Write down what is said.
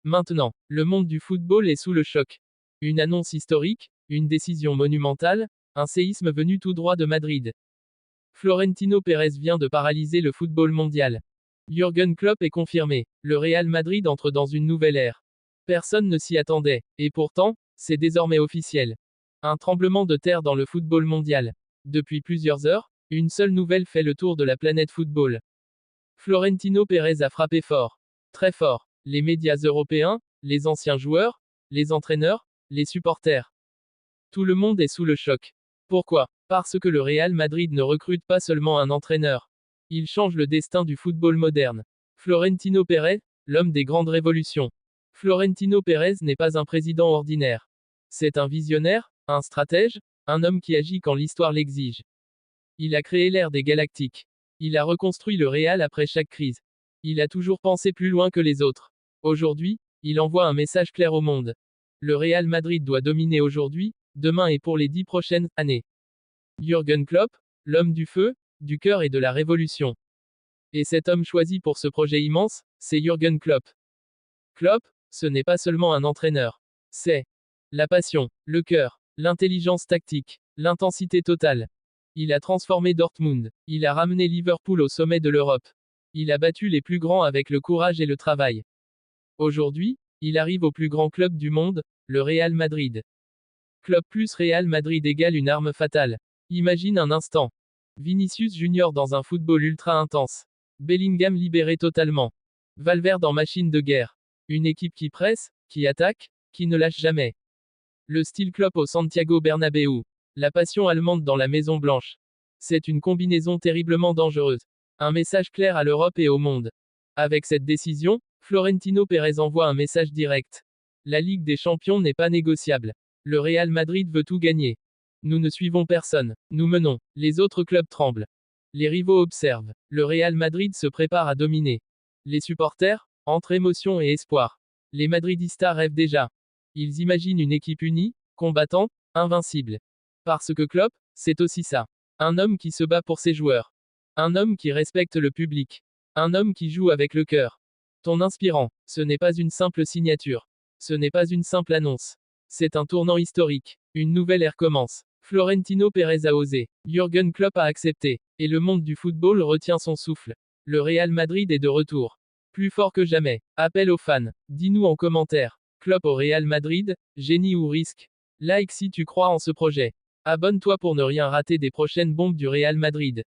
Maintenant, le monde du football est sous le choc. Une annonce historique, une décision monumentale, un séisme venu tout droit de Madrid. Florentino Pérez vient de paralyser le football mondial. Jürgen Klopp est confirmé. Le Real Madrid entre dans une nouvelle ère. Personne ne s'y attendait, et pourtant, c'est désormais officiel. Un tremblement de terre dans le football mondial. Depuis plusieurs heures, une seule nouvelle fait le tour de la planète football. Florentino Pérez a frappé fort. Très fort. Les médias européens, les anciens joueurs, les entraîneurs, les supporters. Tout le monde est sous le choc. Pourquoi? Parce que le Real Madrid ne recrute pas seulement un entraîneur. Il change le destin du football moderne. Florentino Pérez, l'homme des grandes révolutions. Florentino Pérez n'est pas un président ordinaire. C'est un visionnaire, un stratège, un homme qui agit quand l'histoire l'exige. Il a créé l'ère des Galactiques. Il a reconstruit le Real après chaque crise. Il a toujours pensé plus loin que les autres. Aujourd'hui, il envoie un message clair au monde. Le Real Madrid doit dominer aujourd'hui, demain et pour les 10 prochaines années. Jürgen Klopp, l'homme du feu, du cœur et de la révolution. Et cet homme choisi pour ce projet immense, c'est Jürgen Klopp. Klopp, ce n'est pas seulement un entraîneur. C'est la passion, le cœur, l'intelligence tactique, l'intensité totale. Il a transformé Dortmund. Il a ramené Liverpool au sommet de l'Europe. Il a battu les plus grands avec le courage et le travail. Aujourd'hui, il arrive au plus grand club du monde, le Real Madrid. Klopp plus Real Madrid égale une arme fatale. Imagine un instant. Vinicius Junior dans un football ultra intense. Bellingham libéré totalement. Valverde en machine de guerre. Une équipe qui presse, qui attaque, qui ne lâche jamais. Le style Klopp au Santiago Bernabéu. La passion allemande dans la Maison Blanche. C'est une combinaison terriblement dangereuse. Un message clair à l'Europe et au monde. Avec cette décision, Florentino Pérez envoie un message direct. La Ligue des Champions n'est pas négociable. Le Real Madrid veut tout gagner. Nous ne suivons personne. Nous menons. Les autres clubs tremblent. Les rivaux observent. Le Real Madrid se prépare à dominer. Les supporters, entre émotion et espoir. Les Madridistas rêvent déjà. Ils imaginent une équipe unie, combattante, invincible. Parce que Klopp, c'est aussi ça. Un homme qui se bat pour ses joueurs. Un homme qui respecte le public. Un homme qui joue avec le cœur. Ton inspirant, ce n'est pas une simple signature. Ce n'est pas une simple annonce. C'est un tournant historique. Une nouvelle ère commence. Florentino Pérez a osé. Jürgen Klopp a accepté. Et le monde du football retient son souffle. Le Real Madrid est de retour. Plus fort que jamais. Appel aux fans. Dis-nous en commentaire. Klopp au Real Madrid, génie ou risque? Like si tu crois en ce projet. Abonne-toi pour ne rien rater des prochaines bombes du Real Madrid.